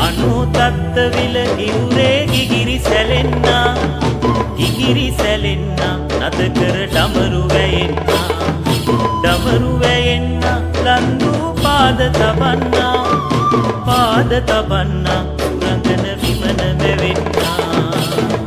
අනුතත්ත විල ඉවුරේ ගිගිරි සැලෙන්නා ගිගිරි සැලෙන්නා නද කර ඩමරු වැයෙන්නා ඩමරු වැයෙන්නා ලන්දු පාද තබන්නා සුරංගන විමන වැවෙන්නා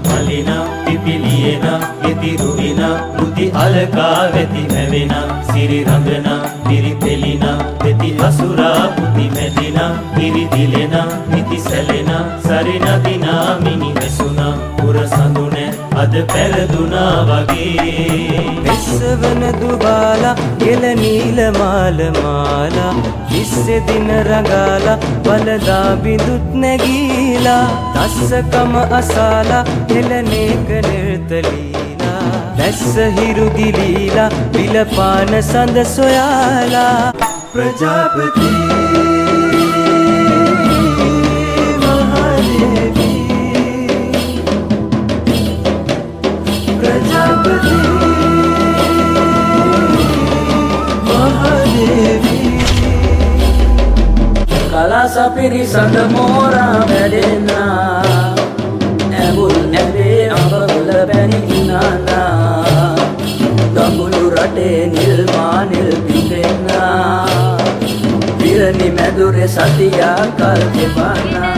මලිනා පිපිලියනා ගෙතිරුවිනා මුති අලකා වෙති මැවෙනා සිරි රඟනා පිරි පෙලිනා වෙති අසුරා පුති මැදිනා කිරි දිලෙනා නිති සැලෙනා සරි නදිනා මිනි වැසුනා පුර සඳුනෑ අද පැරදුනා වගේ වෙස්සවන දුබාලා ගෙල නීල මාල මාලා ඉස්සෙ දින රඟාලා වලදා බිඳුත් නැගීලා දස්සකම අසාලා හෙලනේක නිර්තලීලා වැස්ස හිරු ගිලීලා විලපාන සඳ සොයාලා ප්‍රජාපති කලාසපිරි සඳ මෝරා වැඩෙන්නා ඇඹුල් ඇඹේ අඹගොල පැණි ඉනානා දඹුලු රටේ නිල් මානෙල් පිපෙන්නා පිරණි මැදුරේ සතියා කල් දෙපන්නා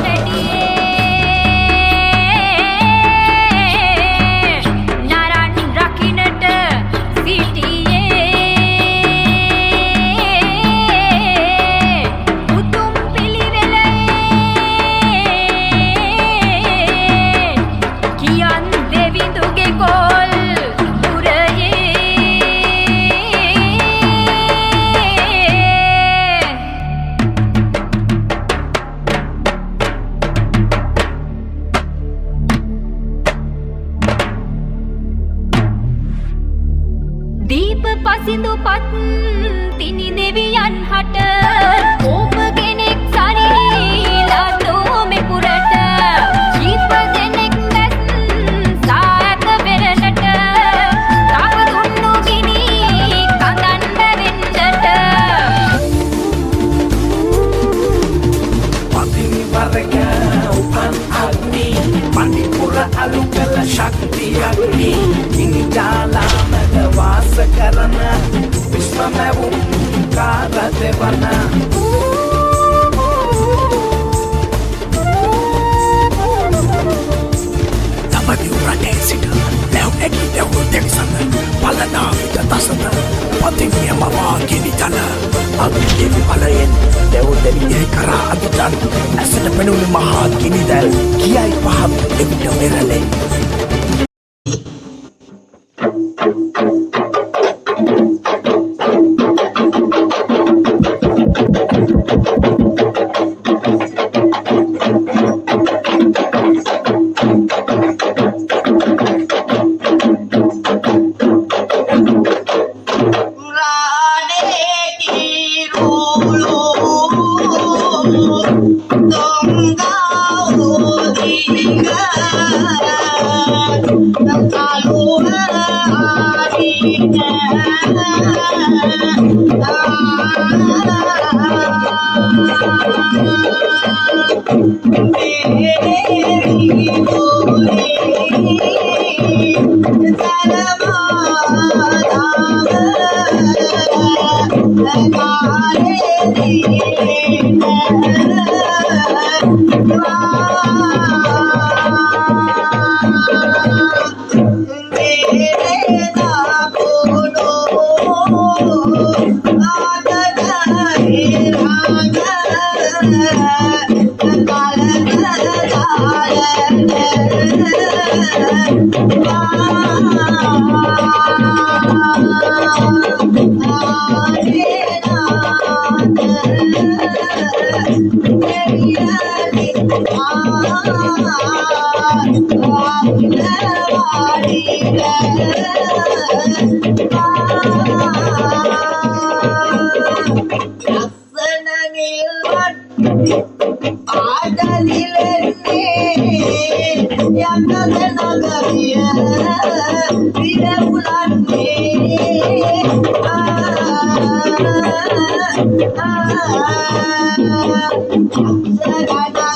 දීප පසිඳු පත් තිනි දෙවියන් හට ඕප කෙනෙක් සරිලා තෝමෙ පුරට ජීප දෙනෙක් දැස් සාත වෙරළට තව දුන්නු ගිනි කඳන් බැවෙන්නට පතිනි වරක උපන් අග්නි මණිපුර අලු කළ ශක්තියක්නි ගිනි ජාලා වාස කරන විශ්වමැවුම් කාර දෙවන තමදිව් රටේ සිට ලැව් ඇකි දැවුණු දෙවිසඳ පලනා විට තසඳ පතිනිය මවා ගිනි තල අග්නිදෙවි බලයෙන් දැව් දෙවියයි කරා අදුතන් ඇසට පෙනුණු මහා ගිනි දැල් කියයි පහත් එවිට වෙරළේ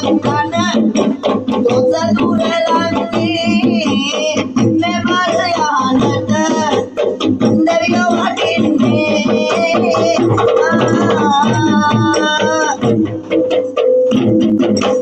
Jangan Ahora,